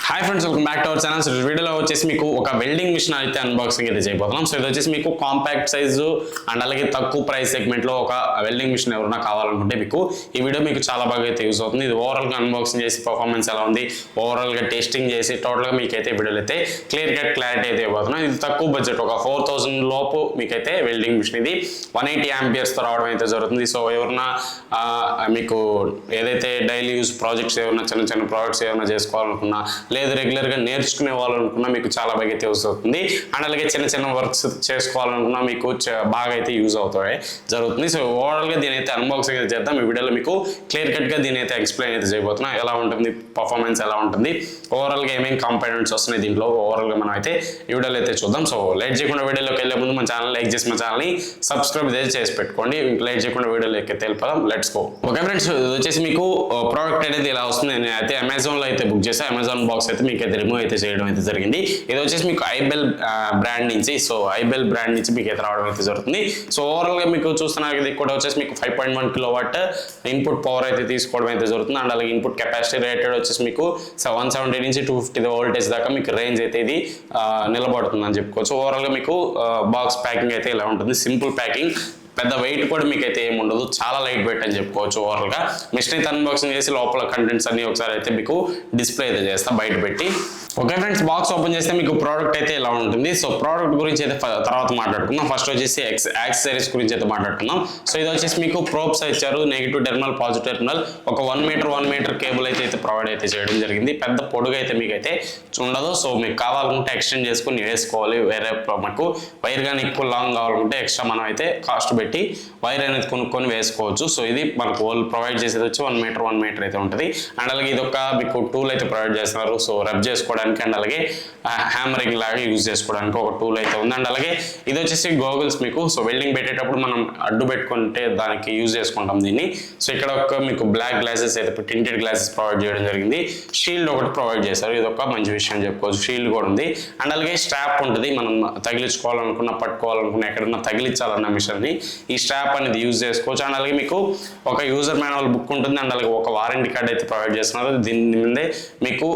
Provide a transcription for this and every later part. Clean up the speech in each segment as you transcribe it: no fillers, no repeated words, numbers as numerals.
Hi friends, welcome back to our channel. So వీడియోలో వచ్చేసి మీకు ఒక వెల్డింగ్ మిషన్ అయితే అన్బాక్సింగ్ అయితే చేయబోతున్నాం. సో ఇది వచ్చేసి మీకు కాంపాక్ట్ సైజు అండ్ అలాగే తక్కువ ప్రైస్ సెగ్మెంట్లో ఒక వెల్డింగ్ మిషన్ ఎవరైనా కావాలనుకుంటే మీకు ఈ వీడియో మీకు చాలా బాగా అయితే యూస్ అవుతుంది. ఇది ఓవరాల్గా అన్బాక్సింగ్ చేసి పర్ఫార్మెన్స్ ఎలా ఉంది, ఓవరాల్గా టెస్టింగ్ చేసి టోటల్గా మీకైతే వీడియోలో అయితే క్లియర్ కట్ క్లారిటీ అయితే ఇవ్వబోతున్నాం. ఇది తక్కువ బడ్జెట్, ఒక 4000 లోపు మీకైతే వెల్డింగ్ మిషన్ ఇది 180 ఆంపియర్స్తో రావడం అయితే జరుగుతుంది. సో ఎవరైనా మీకు ఏదైతే డైలీ యూస్ ప్రాజెక్ట్స్ ఏమైనా చిన్న చిన్న ప్రాజెక్ట్స్ ఏమైనా చేసుకోవాలనుకున్నా లేదు రెగ్యులర్గా నేర్చుకునే వాళ్ళనుకున్నా మీకు చాలా బాగా అయితే యూస్ అవుతుంది. అండ్ అలాగే చిన్న చిన్న వర్క్స్ చేసుకోవాలనుకున్నా మీకు బాగా అయితే యూజ్ అవుతాయి జరుగుతుంది. సో ఓవరాల్గా దీని అయితే అన్బాక్సింగ్ అయితే చేద్దాం. ఈ వీడియోలో మీకు క్లియర్ కట్గా దీని అయితే ఎక్స్ప్లెయిన్ అయితే చేయబోతున్నా, ఎలా ఉంటుంది పర్ఫార్మెన్స్ ఎలా ఉంటుంది, ఓవరాల్గా ఏమేమి కాంపోనెంట్స్ వస్తున్నాయి దీంట్లో ఓవరాల్గా మనం అయితే ఈ వీడియోలో అయితే చూద్దాం. సో లేట్ చేయకుండా వీడియోలోకి వెళ్ళే ముందు మన ఛానల్ లైక్ చేసి మన ఛానల్ని సబ్స్క్రైబ్ చేసి పెట్టుకోండి. లేట్ చేయకుండా వీడియోలోకి అయితే వెళ్ళిపోదాం. Let's go. ఓకే ఫ్రెండ్స్, ఇది వచ్చేసి మీకు ప్రోడక్ట్ అనేది ఇలా వస్తుంది. నేను అయితే అమెజాన్లో అయితే బుక్ చేశాను. అమెజాన్ బాక్స్ అయితే మీకు అయితే రిమూవ్ అయితే చేయడం అయితే జరిగింది. ఇది వచ్చేసి మీకు ఐబెల్ బ్రాండ్ నుంచి, సో ఐబెల్ బ్రాండ్ నుంచి మీకు అయితే రావడం అయితే జరుగుతుంది. సో ఓవరాల్గా మీకు చూస్తున్నారు ఇది కూడా వచ్చేసి మీకు 5.1 కిలోవాట్ ఇన్పుట్ పవర్ అయితే తీసుకోవడం అయితే జరుగుతుంది. అండ్ అలాగే ఇన్పుట్ కెపాసిటీ రేటెడ్ వచ్చేసి మీకు 170 నుంచి 250 వోల్టేజ్ దాకా మీకు రేంజ్ అయితే ఇది నిలబడుతుంది అని చెప్పుకోవచ్చు. ఓవరాల్గా మీకు బాక్స్ ప్యాకింగ్ అయితే ఇలా ఉంటుంది, సింపుల్ ప్యాకింగ్, పెద్ద వెయిట్ కూడా మీకు అయితే ఏమి ఉండదు, చాలా లైట్ వెయిట్ అని చెప్పుకోవచ్చు. ఓవరాల్గా మిషన్ అయితే అన్బాక్సింగ్ చేసి లోపల కంటెంట్స్ అన్ని ఒకసారి అయితే మీకు డిస్ప్లే అయితే చేస్తా బయట పెట్టి. ఓకే ఫ్రెండ్స్, బాక్స్ ఓపెన్ చేస్తే మీకు ప్రోడక్ట్ అయితే ఇలా ఉంటుంది. సో ప్రోడక్ట్ గురించి అయితే తర్వాత మాట్లాడుకుందాం. ఫస్ట్ వచ్చేసి యాక్సెసరీస్ గురించి అయితే మాట్లాడుకుందాం. సో ఇది వచ్చేసి మీకు ప్రోబ్స్ ఇచ్చారు, నెగిటివ్ టెర్మినల్, పాజిటివ్ టెర్మినల్, ఒక 1 మీటర్ కేబుల్ అయితే ప్రొవైడ్ అయితే చేయడం జరిగింది. పెద్ద పొడుగు అయితే మీకు అయితే ఉండదు. సో మీకు కావాలనుకుంటే ఎక్స్టెండ్ చేసుకుని వేసుకోవాలి. వేరే మనకు వైర్ కానీ ఎక్కువ లాంగ్ కావాలనుకుంటే ఎక్స్ట్రా మనం అయితే కాస్ట్ పెట్టి వైర్ అనేది కొనుక్కొని వేసుకోవచ్చు. సో ఇది మనకు వాళ్ళు ప్రొవైడ్ చేసేది వచ్చి 1 మీటర్ అయితే ఉంటుంది. అండ్ అలాగే ఇది ఒక మీకు టూల్ అయితే ప్రొవైడ్ చేస్తున్నారు. సో రబ్ చేసుకోవడానికి అండ్ అలాగే హ్యామరింగ్ లాగా యూజ్ చేసుకోవడానికి ఒక టూల్ అయితే ఉంది. అండ్ అలాగే ఇది వచ్చేసి గోగుల్స్ మీకు, సో వెల్డింగ్ పెట్టేటప్పుడు మనం అడ్డు పెట్టుకుంటే దానికి యూజ్ చేసుకుంటాం దీన్ని. సో ఇక్కడ ఒక మీకు బ్లాక్ గ్లాసెస్ అయితే టింటెడ్ గ్లాసెస్ ప్రొవైడ్ చేయడం జరిగింది. షీల్డ్ ఒకటి ప్రొవైడ్ చేశారు, ఇది ఒక మంచి విషయం చెప్పుకోవచ్చు. షీల్డ్ కూడా ఉంది. అండ్ అలాగే స్ట్రాప్ ఉంటుంది, మనం తగిలించుకోవాలనుకున్నా పట్టుకోవాలనుకున్నా ఎక్కడన్నా తగిలించాలన్న మిషన్ని ఈ స్ట్రాప్ అనేది యూజ్ చేసుకోవచ్చు. అండ్ అలాగే మీకు ఒక యూజర్ మాన్యువల్ బుక్ ఉంటుంది. అండ్ అలాగే ఒక వారంటీ కార్డ్ అయితే ప్రొవైడ్ చేస్తున్నారు. దీని మీదే మీకు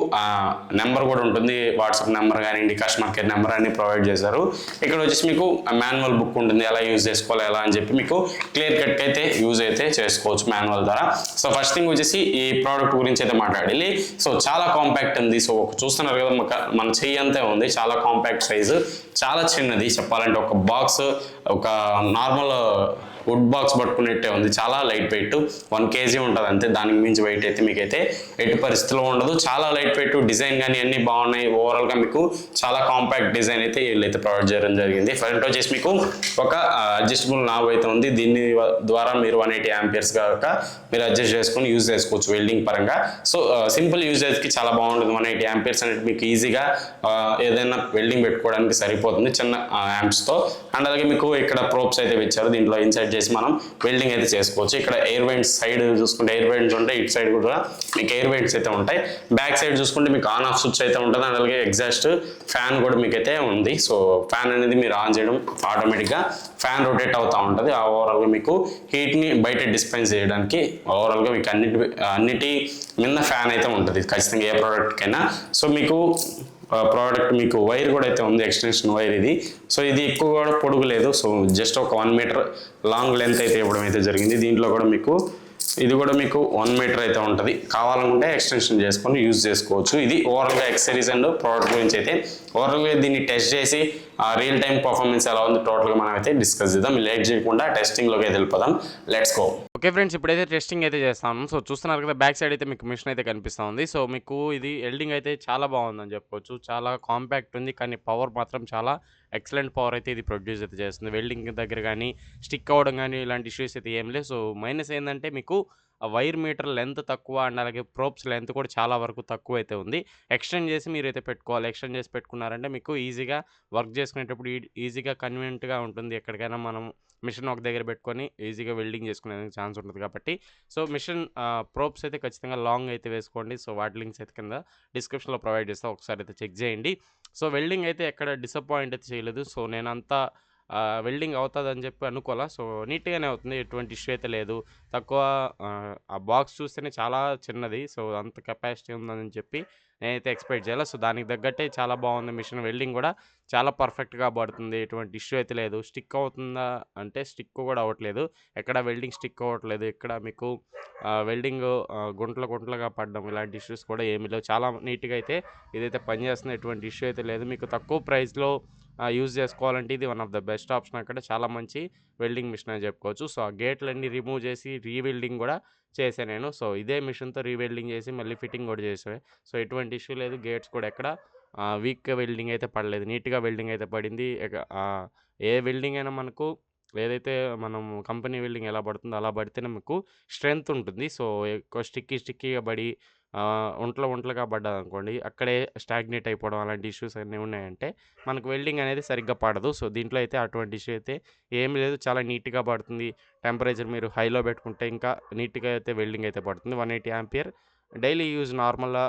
నెంబర్ కూడా ఉంటుంది, వాట్సాప్ నెంబర్ కానివ్వండి, కస్టమర్ కేర్ నెంబర్ అన్ని ప్రొవైడ్ చేశారు. ఇక్కడ వచ్చేసి మీకు మాన్యువల్ బుక్ ఉంటుంది, ఎలా యూజ్ చేసుకోవాలి ఎలా అని చెప్పి మీకు క్లియర్ కట్ అయితే యూజ్ అయితే చేసుకోవచ్చు మాన్యువల్ ద్వారా. సో ఫస్ట్ థింగ్ వచ్చేసి ఈ ప్రోడక్ట్ గురించి అయితే మాట్లాడాలి. సో చాలా కాంపాక్ట్ ఉంది. సో చూస్తున్నారు కదా, మన చెయ్యి అంతే ఉంది, చాలా కాంపాక్ట్ సైజు, చాలా చిన్నది చెప్పాలంటే. ఒక బాక్స్, ఒక నార్మల్ వుడ్ బాక్స్ పట్టుకున్నట్టే ఉంది, చాలా లైట్ వెయిట్, 1 kg ఉంటుంది అంతే. దానికి మించి వెయిట్ అయితే మీకైతే ఎటు పరిస్థితిలో ఉండదు. చాలా లైట్ వెయిట్, డిజైన్ కానీ అన్ని బాగున్నాయి. ఓవరాల్గా మీకు చాలా కాంపాక్ట్ డిజైన్ అయితే వీళ్ళైతే ప్రొవైడ్ చేయడం జరిగింది. ఫ్రంట్ వచ్చేసి మీకు ఒక అడ్జస్టబుల్ నాబ్ అయితే ఉంది. దీని ద్వారా మీరు 180 ఆంపియర్స్ కాక మీరు అడ్జస్ట్ చేసుకొని యూజ్ చేసుకోవచ్చు వెల్డింగ్ పరంగా. సో సింపుల్ యూజేజ్కి చాలా బాగుంటుంది. 180 ఆంపియర్స్ అనేది మీకు ఈజీగా ఏదైనా వెల్డింగ్ పెట్టుకోవడానికి సరిపోతుంది చిన్న యాంప్స్తో. అండ్ అలాగే మీకు ఇక్కడ ప్రోప్స్ అయితే ఇచ్చారు, దీంట్లో ఇన్సైడ్ చేసి మనం వెల్డింగ్ అయితే చేసుకోవచ్చు. ఇక్కడ ఎయిర్ వెంట్స్ సైడ్ చూసుకుంటే ఎయిర్ వెంట్స్ ఉంటాయి, ఇటు సైడ్ కూడా మీకు ఎయిర్ వెంట్స్ అయితే ఉంటాయి. బ్యాక్ సైడ్ చూసుకుంటే మీకు ఆన్ ఆఫ్ స్విచ్ అయితే ఉంటుంది. అండ్ అలాగే ఎగ్జాస్ట్ ఫ్యాన్ కూడా మీకు అయితే ఉంది. సో ఫ్యాన్ అనేది మీరు ఆన్ చేయడం ఆటోమేటిక్గా ఫ్యాన్ రొటేట్ అవుతూ ఉంటుంది. ఓవరాల్గా మీకు హీట్ని బయట డిస్పెన్స్ చేయడానికి ఓవరాల్గా మీకు అన్నిటి మీద ఫ్యాన్ అయితే ఉంటుంది ఖచ్చితంగా ఏ ప్రోడక్ట్కైనా. సో మీకు ప్రోడక్ట్ మీకు వైర్ కూడా అయితే ఉంది, ఎక్స్టెన్షన్ వైర్ ఇది. సో ఇది ఎక్కువ కూడా పొడుగు లేదు. సో జస్ట్ ఒక 1 మీటర్ లాంగ్ లెంత్ అయితే ఇవ్వడం అయితే జరిగింది. దీంట్లో కూడా మీకు ఇది కూడా మీకు 1 మీటర్ అయితే ఉంటుంది. కావాలనుకుంటే ఎక్స్టెన్షన్ చేసుకొని యూజ్ చేసుకోవచ్చు. ఇది ఓవరాల్గా యాక్సెసరీస్ అండ్ ప్రోడక్ట్ గురించి అయితే ఓవరాల్గా దీన్ని టెస్ట్ చేసి రియల్ టైం పర్ఫార్మెన్స్ ఎలా ఉంది టోటల్గా మనం అయితే డిస్కస్ చేద్దాం. లేట్ చేయకుండా టెస్టింగ్లోకి అయితే వెళ్ళిపోదాం. Let's go. ఓకే ఫ్రెండ్స్, ఇప్పుడైతే టెస్టింగ్ అయితే చేస్తాను. సో చూస్తున్నారు కదా, బ్యాక్ సైడ్ అయితే మీకు మిషన్ అయితే కనిపిస్తూ ఉంది. సో మీకు ఇది వెల్డింగ్ అయితే చాలా బాగుందని చెప్పుకోవచ్చు. చాలా కాంపాక్ట్ ఉంది, కానీ పవర్ మాత్రం చాలా ఎక్సలెంట్ పవర్ అయితే ఇది ప్రొడ్యూస్ అయితే చేస్తుంది. వెల్డింగ్ దగ్గర కానీ స్టిక్ అవ్వడం కానీ ఇలాంటి ఇష్యూస్ అయితే ఏం లేదు. సో మైనస్ ఏంటంటే మీకు వైర్ మీటర్ లెంత్ తక్కువ, అండ్ అలాగే ప్రోప్స్ లెంత్ కూడా చాలా వరకు తక్కువ అయితే ఉంది. ఎక్స్టెండ్ చేసి మీరు అయితే పెట్టుకోవాలి. ఎక్స్టెండ్ చేసి పెట్టుకున్నారంటే మీకు ఈజీగా వర్క్ చేసుకునేటప్పుడు ఈజీగా కన్వీనియంట్గా ఉంటుంది. ఎక్కడికైనా మనం మిషన్ ఒక దగ్గర పెట్టుకొని ఈజీగా వెల్డింగ్ చేసుకునేందుకు ఛాన్స్ ఉంటుంది కాబట్టి. సో మిషన్ ప్రోప్స్ అయితే ఖచ్చితంగా లాంగ్ అయితే వేసుకోండి. సో వాటి లింక్స్ అయితే కింద డిస్క్రిప్షన్లో ప్రొవైడ్ చేస్తా, ఒకసారి అయితే చెక్ చేయండి. సో వెల్డింగ్ అయితే ఎక్కడ డిసప్పాయింట్ అయితే చేయలేదు. సో నేనంతా వెల్డింగ్ అవుతుందని చెప్పి అనుకోలే. సో నీట్గానే అవుతుంది, ఎటువంటి ఇష్యూ అయితే లేదు. తక్కువ ఆ బాక్స్ చూస్తేనే చాలా చిన్నది. సో అంత కెపాసిటీ ఉందని చెప్పి నేనైతే ఎక్స్‌పెక్ట్ చేయలే. సో, దానికి తగ్గట్టే చాలా బాగుంది మిషన్. వెల్డింగ్ గూడా చాలా పర్ఫెక్ట్‌గా పడుతుంది. ఎటువంటి ఇష్యూ అయితే లేదు. స్టిక్ అవుతుందా అంటే స్టిక్ కూడా అవ్వట్లేదు. ఎక్కడ వెల్డింగ్ స్టిక్ అవ్వట్లేదు. ఎక్కడ మీకు వెల్డింగ్ గుంటలు గుంటలుగా పడడం ఇలాంటి ఇష్యూస్ కూడా ఏమీ లేవు. చాలా నీట్‌గా అయితే ఇదైతే పనిచేస్తుంది. ఎటువంటి ఇష్యూ అయితే లేదు. మీకు తక్కువ ప్రైస్‌లో యూజ్ చేసుకోవాలంటే ఇది one of the best option అక్కడ. చాలా మంచి వెల్డింగ్ మిషన్ అని చెప్పుకోవచ్చు. సో, ఆ గేట్లన్నీ రిమూవ్ చేసి రీవెల్డింగ్ కూడా చేశా నేను. సో, ఇదే మిషన్‌తో రీవెల్డింగ్ చేసి మళ్ళీ ఫిట్టింగ్ కూడా చేశా. సో, ఎటువంటి ఇష్యూ లేదు. గేట్స్ కూడా ఎక్కడ వీక్‌గా వెల్డింగ్ అయితే పడలేదు. నీట్‌గా వెల్డింగ్ అయితే పడింది. ఏ వెల్డింగ్ అయినా మనకు ఏదైతే మనం కంపెనీ వెల్డింగ్ ఎలా పడుతుందో అలా పడితేనే మీకు స్ట్రెంత్ ఉంటుంది. సో, ఎక్కువ స్టిక్కీగా పడి ఉంటలుగా పడ్డదనుకోండి, అక్కడే స్టాగ్నేట్ అయిపోవడం అలాంటి ఇష్యూస్ అన్నీ ఉన్నాయంటే మనకు వెల్డింగ్ అనేది సరిగ్గా పడదు. సో, దీంట్లో అయితే అటువంటి ఇష్యూ అయితే ఏమి లేదు. చాలా నీట్‌గా పడుతుంది. టెంపరేచర్ మీరు హైలో పెట్టుకుంటే ఇంకా నీట్‌గా అయితే వెల్డింగ్ అయితే పడుతుంది. 180 ఆంపియర్ డైలీ యూజ్ నార్మల్‌గా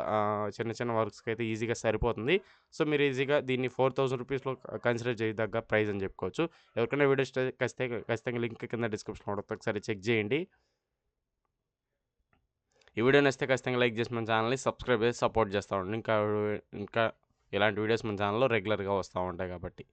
చిన్న చిన్న వర్క్స్‌కి అయితే ఈజీగా సరిపోతుంది. సో, మీరు ఈజీగా దీన్ని 4000 రూపీస్‌లో కన్సిడర్ చేయదగ్గ ప్రైస్ అని చెప్పుకోవచ్చు. ఎవరికైనా వీడియో ఇస్తే ఖచ్చితంగా లింక్ కింద డిస్క్రిప్షన్‌లో ఉంటుంది. ఒకసారి చెక్ చేయండి. ఈ వీడియో నచ్చితే ఖచ్చితంగా లైక్ చేసి మన ఛానల్‌ని సబ్స్క్రైబ్ చేసి సపోర్ట్ చేస్తా ఉండండి. ఇంకా ఇలాంటి వీడియోస్ మన ఛానల్‌లో రెగ్యులర్‌గా వస్తా ఉంటాయి కాబట్టి.